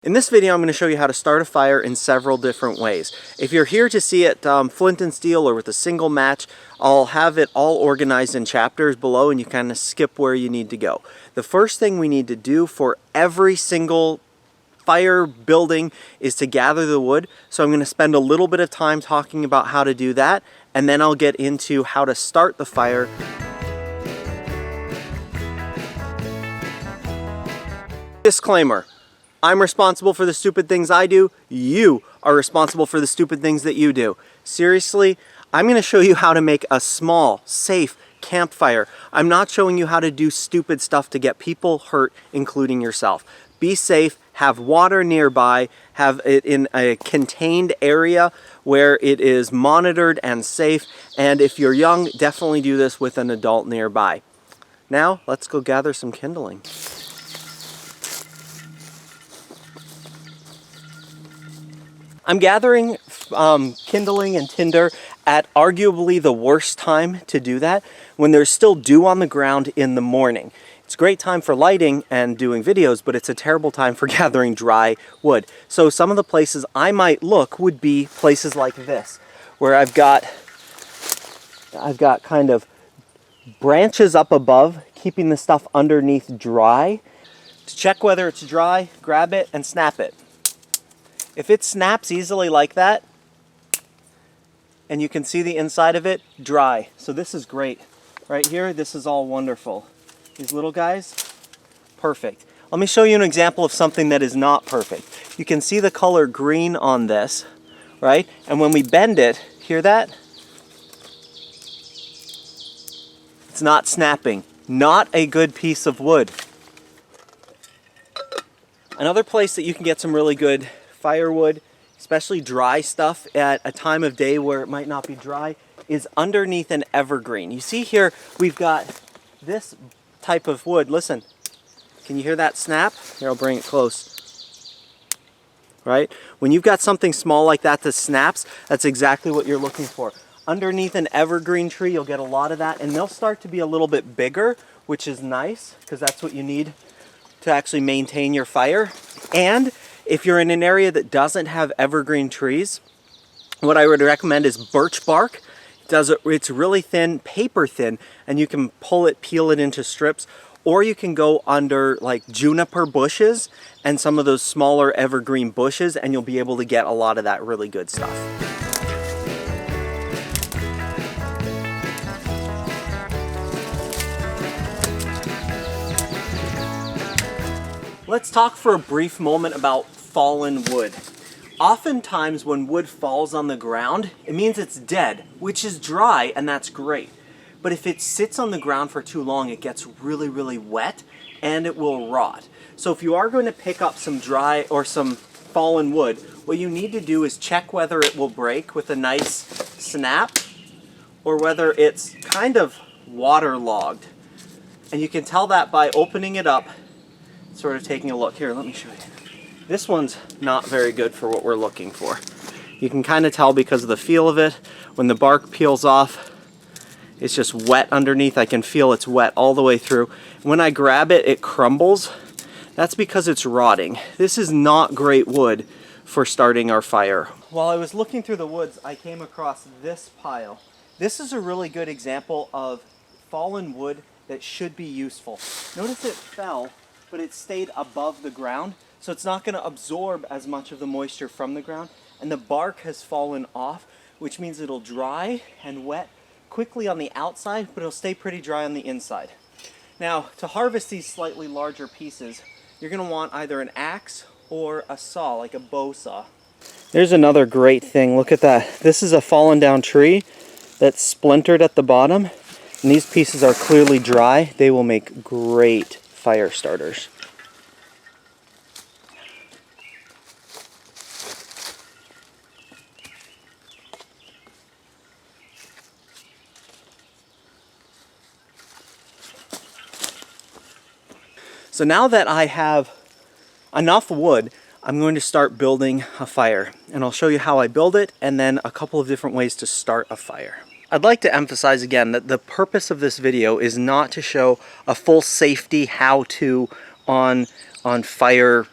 In this video, I'm going to show you how to start a fire in several different ways. If you're here to see it Flint and Steel or with a single match, I'll have it all organized in chapters below and you kind of skip where you need to go. The first thing we need to do for every single fire building is to gather the wood. So I'm going to spend a little bit of time talking about how to do that, and then I'll get into how to start the fire. Disclaimer. I'm responsible for the stupid things I do. You are responsible for the stupid things that you do. Seriously, I'm going to show you how to make a small, safe campfire. I'm not showing you how to do stupid stuff to get people hurt, including yourself. Be safe, have water nearby, have it in a contained area where it is monitored and safe, and if you're young, definitely do this with an adult nearby. Now, let's go gather some kindling. I'm gathering kindling and tinder at arguably the worst time to do that, when there's still dew on the ground in the morning. It's a great time for lighting and doing videos, but it's a terrible time for gathering dry wood. So some of the places I might look would be places like this, where I've got kind of branches up above, keeping the stuff underneath dry. To check whether it's dry, grab it and snap it. If it snaps easily like that, and you can see the inside of it, dry. So this is great. Right here, this is all wonderful. These little guys, perfect. Let me show you an example of something that is not perfect. You can see the color green on this, right? And when we bend it, hear that? It's not snapping. Not a good piece of wood. Another place that you can get some really good firewood, especially dry stuff at a time of day where it might not be dry, is underneath an evergreen. You see here, we've got this type of wood. Listen, can you hear that snap? Here, I'll bring it close. Right? When you've got something small like that that snaps, that's exactly what you're looking for. Underneath an evergreen tree, you'll get a lot of that, and they'll start to be a little bit bigger, which is nice, because that's what you need to actually maintain your fire. And if you're in an area that doesn't have evergreen trees, what I would recommend is birch bark. It's really thin, paper thin, and you can pull it, peel it into strips, or you can go under like juniper bushes and some of those smaller evergreen bushes, and you'll be able to get a lot of that really good stuff. Let's talk for a brief moment about fallen wood. Oftentimes when wood falls on the ground, it means it's dead, which is dry, and that's great. But if it sits on the ground for too long, it gets really, really wet and it will rot. So if you are going to pick up some dry or some fallen wood, what you need to do is check whether it will break with a nice snap or whether it's kind of waterlogged. And you can tell that by opening it up, sort of taking a look. Here, let me show you. This one's not very good for what we're looking for. You can kind of tell because of the feel of it. When the bark peels off, it's just wet underneath. I can feel it's wet all the way through. When I grab it, it crumbles. That's because it's rotting. This is not great wood for starting our fire. While I was looking through the woods, I came across this pile. This is a really good example of fallen wood that should be useful. Notice it fell, but it stayed above the ground, so it's not going to absorb as much of the moisture from the ground, and the bark has fallen off, which means it'll dry and wet quickly on the outside, but it'll stay pretty dry on the inside. Now, to harvest these slightly larger pieces, you're going to want either an axe or a saw, like a bow saw. There's another great thing. Look at that. This is a fallen down tree that's splintered at the bottom, and these pieces are clearly dry. They will make great fire starters. So now that I have enough wood, I'm going to start building a fire, and I'll show you how I build it and then a couple of different ways to start a fire. I'd like to emphasize again that the purpose of this video is not to show a full safety how-to on fire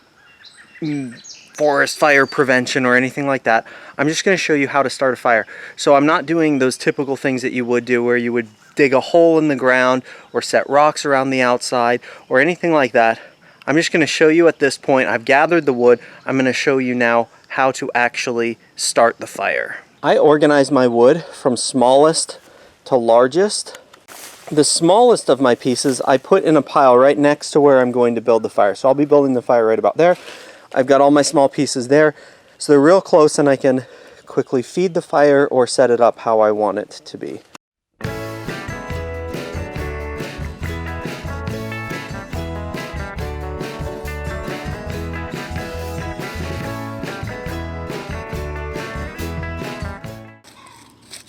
forest fire prevention or anything like that. I'm just going to show you how to start a fire. So I'm not doing those typical things that you would do where you would dig a hole in the ground or set rocks around the outside or anything like that. I'm just going to show you at this point. I've gathered the wood. I'm going to show you now how to actually start the fire. I organize my wood from smallest to largest. The smallest of my pieces I put in a pile right next to where I'm going to build the fire. So I'll be building the fire right about there. I've got all my small pieces there. So they're real close and I can quickly feed the fire or set it up how I want it to be.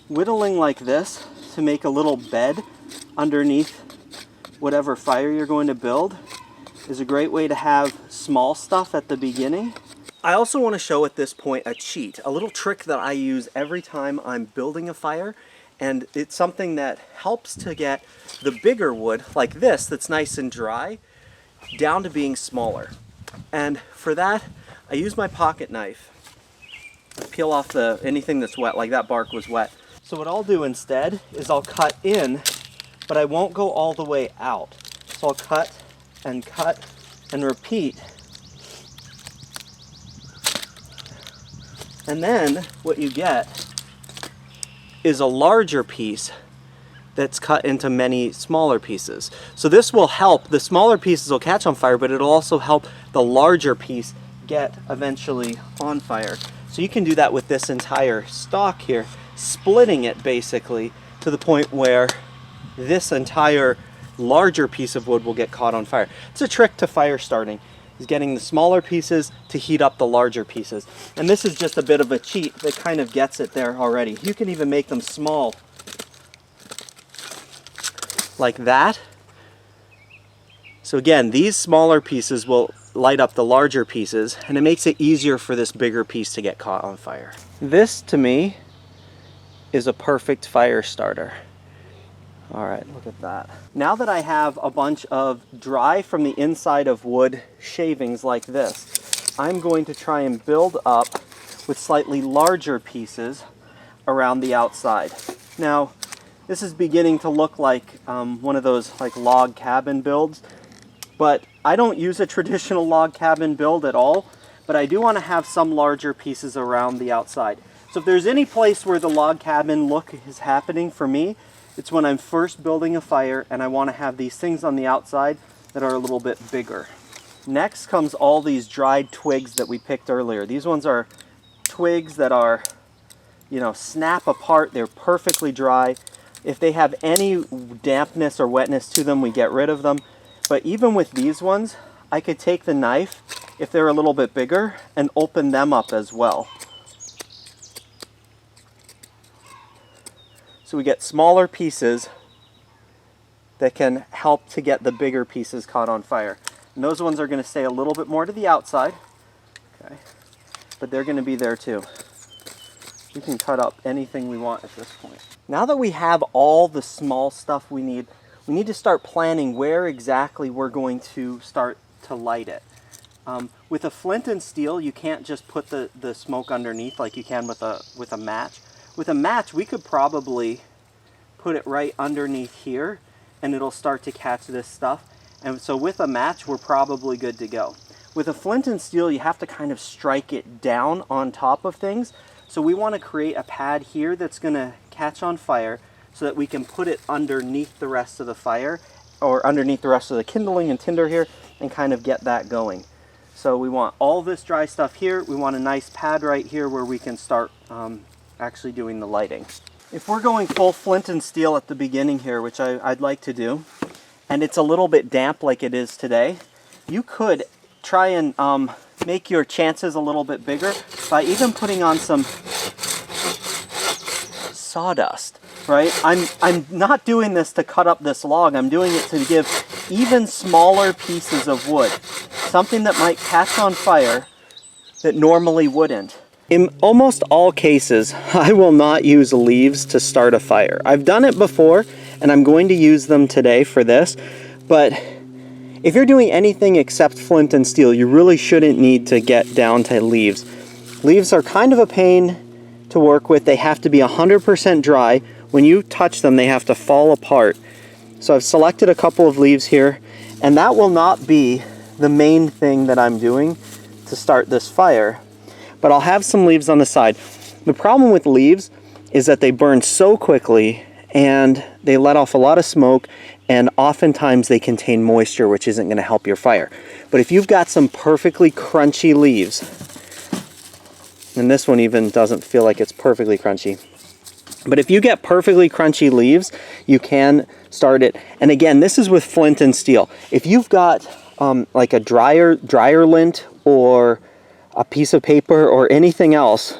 Whittling like this to make a little bed underneath whatever fire you're going to build is a great way to have small stuff at the beginning. I also want to show at this point a cheat, a little trick that I use every time I'm building a fire, and it's something that helps to get the bigger wood like this that's nice and dry down to being smaller. And for that I use my pocket knife, peel off anything that's wet, like that bark was wet. So what I'll do instead is I'll cut in, but I won't go all the way out. So I'll cut and repeat. And then what you get is a larger piece that's cut into many smaller pieces. So this will help, the smaller pieces will catch on fire, but it'll also help the larger piece get eventually on fire. So you can do that with this entire stalk here, splitting it basically to the point where this entire larger piece of wood will get caught on fire. It's a trick to fire starting, is getting the smaller pieces to heat up the larger pieces. And this is just a bit of a cheat that kind of gets it there already. You can even make them small like that. So again, these smaller pieces will light up the larger pieces, and it makes it easier for this bigger piece to get caught on fire. This to me is a perfect fire starter. All right, look at that. Now that I have a bunch of dry from the inside of wood shavings like this, I'm going to try and build up with slightly larger pieces around the outside. Now, this is beginning to look like one of those like log cabin builds, but I don't use a traditional log cabin build at all, but I do want to have some larger pieces around the outside. So if there's any place where the log cabin look is happening for me, it's when I'm first building a fire and I want to have these things on the outside that are a little bit bigger. Next comes all these dried twigs that we picked earlier. These ones are twigs that are, you know, snap apart. They're perfectly dry. If they have any dampness or wetness to them, we get rid of them. But even with these ones, I could take the knife, if they're a little bit bigger, and open them up as well. So we get smaller pieces that can help to get the bigger pieces caught on fire. And those ones are going to stay a little bit more to the outside, okay, but they're going to be there too. We can cut up anything we want at this point. Now that we have all the small stuff we need to start planning where exactly we're going to start to light it. With a flint and steel, you can't just put the smoke underneath like you can with a match. With a match, we could probably put it right underneath here and it'll start to catch this stuff. And so with a match, we're probably good to go. With a flint and steel, you have to kind of strike it down on top of things. So we want to create a pad here that's going to catch on fire so that we can put it underneath the rest of the fire or underneath the rest of the kindling and tinder here and kind of get that going. So we want all this dry stuff here. We want a nice pad right here where we can start actually doing the lighting. If we're going full flint and steel at the beginning here, which I'd like to do, and it's a little bit damp like it is today, you could try and make your chances a little bit bigger by even putting on some sawdust, right? I'm not doing this to cut up this log. I'm doing it to give even smaller pieces of wood, something that might catch on fire that normally wouldn't. In almost all cases, I will not use leaves to start a fire. I've done it before, and I'm going to use them today for this, but If you're doing anything except flint and steel, you really shouldn't need to get down to leaves. Leaves are kind of a pain to work with. They have to be 100% dry. When you touch them, they have to fall apart. So I've selected a couple of leaves here, and that will not be the main thing that I'm doing to start this fire, but I'll have some leaves on the side. The problem with leaves is that they burn so quickly and they let off a lot of smoke, and oftentimes they contain moisture, which isn't going to help your fire. But if you've got some perfectly crunchy leaves, and this one even doesn't feel like it's perfectly crunchy, but if you get perfectly crunchy leaves, you can start it. And again, this is with flint and steel. If you've got like a dryer lint or a piece of paper or anything else,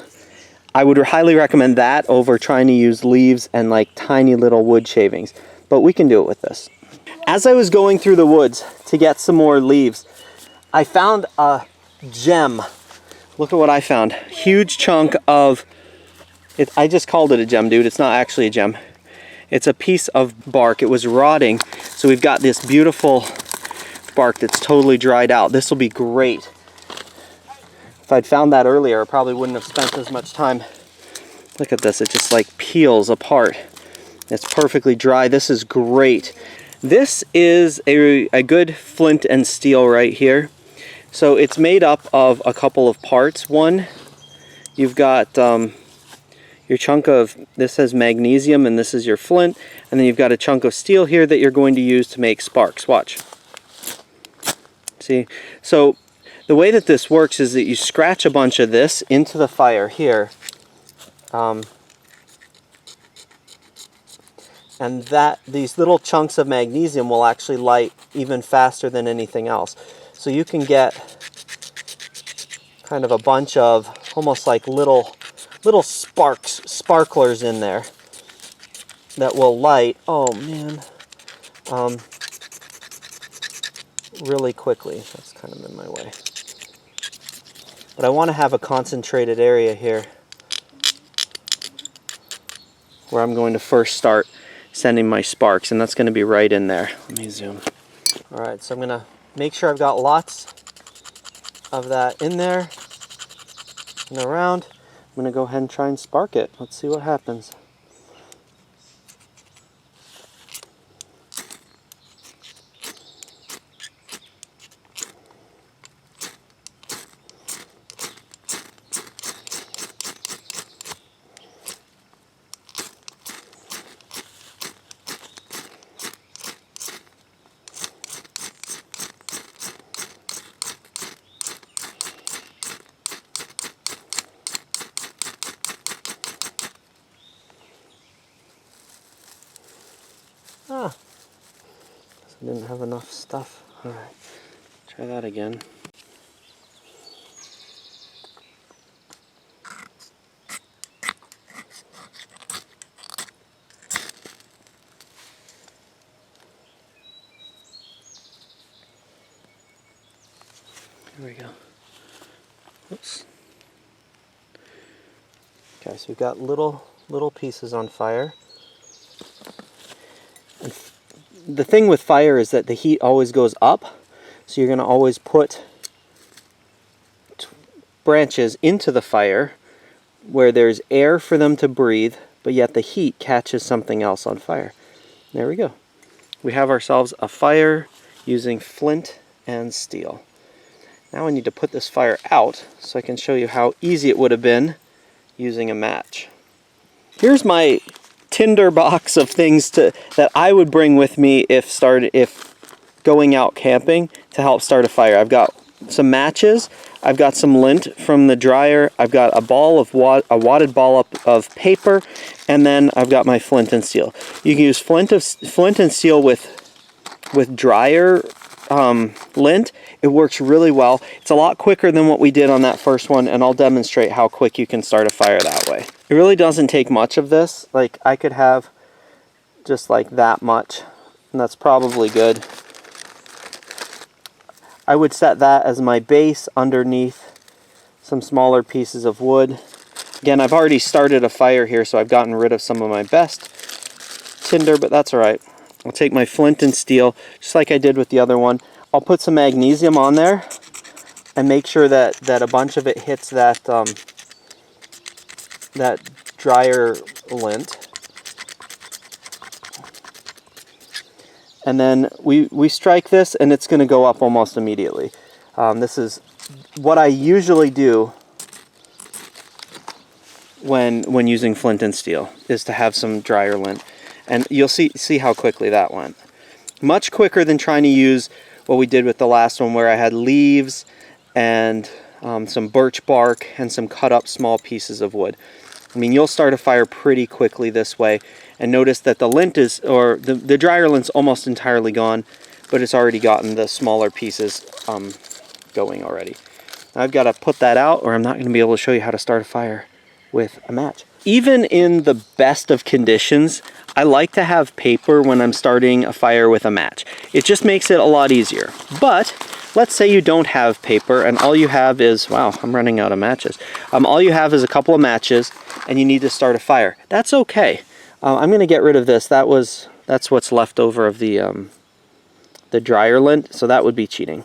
I would highly recommend that over trying to use leaves and like tiny little wood shavings. But we can do it with this. As I was going through the woods to get some more leaves, I found a gem. Look at what I found. Huge chunk of it. I just called it a gem, dude. It's not actually a gem. It's a piece of bark. It was rotting. So we've got this beautiful bark that's totally dried out. This will be great. If I'd found that earlier, I probably wouldn't have spent as much time. Look at this. It just like peels apart. It's perfectly dry. This is great. This is a good flint and steel right here. So it's made up of a couple of parts. One, you've got your chunk of, this has magnesium and this is your flint, and then you've got a chunk of steel here that you're going to use to make sparks. Watch. See? So the way that this works is that you scratch a bunch of this into the fire here, and that these little chunks of magnesium will actually light even faster than anything else. So you can get kind of a bunch of almost like little sparklers in there that will light, oh man, really quickly. That's kind of in my way. But I want to have a concentrated area here where I'm going to first start sending my sparks, and that's going to be right in there. Let me zoom. All right, so I'm going to make sure I've got lots of that in there and around. I'm going to go ahead and try and spark it. Let's see what happens. Ah, I didn't have enough stuff. All right, try that again. Here we go. Oops. Okay, so we've got little pieces on fire. And the thing with fire is that the heat always goes up, so you're going to always put branches into the fire where there's air for them to breathe, but yet the heat catches something else on fire. There we go. We have ourselves a fire using flint and steel. Now I need to put this fire out so I can show you how easy it would have been using a match. Here's my tinder box of things that I would bring with me if going out camping to help start a fire. I've got some matches, I've got some lint from the dryer, I've got a wadded ball of paper, and then I've got my flint and steel. You can use flint and steel with dryer lint. It works really well. It's a lot quicker than what we did on that first one, and I'll demonstrate how quick you can start a fire that way. It really doesn't take much of this. Like, I could have just like that much, and that's probably good. I would set that as my base underneath some smaller pieces of wood. Again, I've already started a fire here, so I've gotten rid of some of my best tinder, but that's all right. I'll take my flint and steel, just like I did with the other one. I'll put some magnesium on there and make sure that a bunch of it hits that that dryer lint. And then we strike this and it's going to go up almost immediately. This is what I usually do when using flint and steel, is to have some dryer lint. And you'll see how quickly that went. Much quicker than trying to use what we did with the last one, where I had leaves and some birch bark and some cut up small pieces of wood. I mean, you'll start a fire pretty quickly this way. And notice that the lint is, or the dryer lint's almost entirely gone, but it's already gotten the smaller pieces going already. I've got to put that out, or I'm not going to be able to show you how to start a fire with a match. Even in the best of conditions, I like to have paper when I'm starting a fire with a match. It just makes it a lot easier. But let's say you don't have paper and all you have is, wow, I'm running out of matches. All you have is a couple of matches and you need to start a fire. That's okay. I'm going to get rid of this. That's what's left over of the dryer lint, so that would be cheating.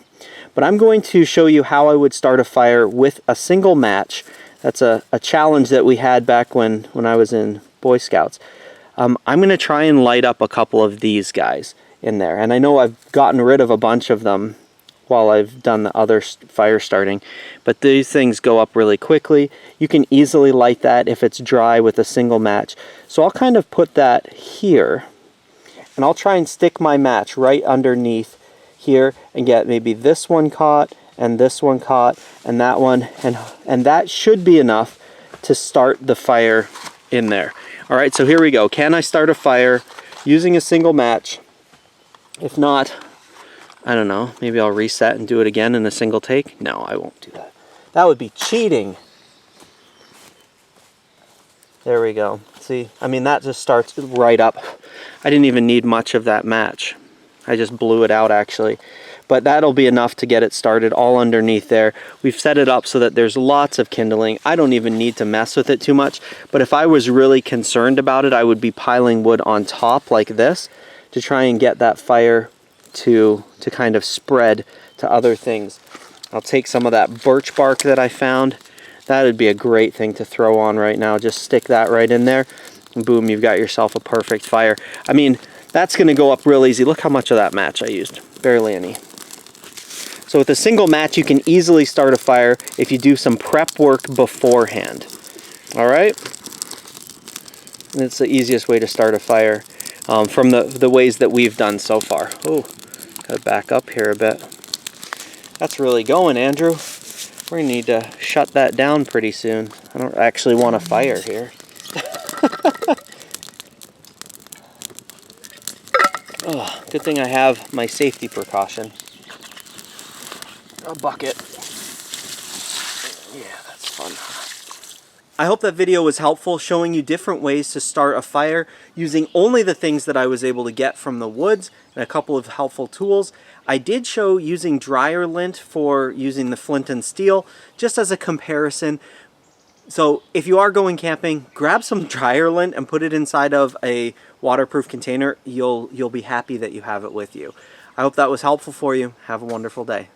But I'm going to show you how I would start a fire with a single match. That's a challenge that we had back when I was in Boy Scouts. I'm going to try and light up a couple of these guys in there. And I know I've gotten rid of a bunch of them while I've done the other fire starting, but these things go up really quickly. You can easily light that if it's dry with a single match. So I'll kind of put that here, and I'll try and stick my match right underneath here and get maybe this one caught and this one caught and that one, and that should be enough to start the fire in there. All right, so here we go. Can I start a fire using a single match? If not, I don't know, maybe I'll reset and do it again in a single take. No, I won't do that. That would be cheating. There we go. See, I mean, that just starts right up. I didn't even need much of that match. I just blew it out actually. But that'll be enough to get it started all underneath there. We've set it up so that there's lots of kindling. I don't even need to mess with it too much. But if I was really concerned about it, I would be piling wood on top like this to try and get that fire to kind of spread to other things. I'll take some of that birch bark that I found. That would be a great thing to throw on right now. Just stick that right in there, and boom, you've got yourself a perfect fire. I mean, that's going to go up real easy. Look how much of that match I used. Barely any. So with a single match, you can easily start a fire if you do some prep work beforehand. All right? And it's the easiest way to start a fire from the ways that we've done so far. Oh, gotta back up here a bit. That's really going, Andrew. We're gonna need to shut that down pretty soon. I don't actually want a fire here. Oh, good thing I have my safety precaution. A bucket. Yeah, that's fun. I hope that video was helpful, showing you different ways to start a fire using only the things that I was able to get from the woods and a couple of helpful tools. I did show using dryer lint for using the flint and steel, just as a comparison. So if you are going camping, grab some dryer lint and put it inside of a waterproof container. You'll be happy that you have it with you. I hope that was helpful for you. Have a wonderful day.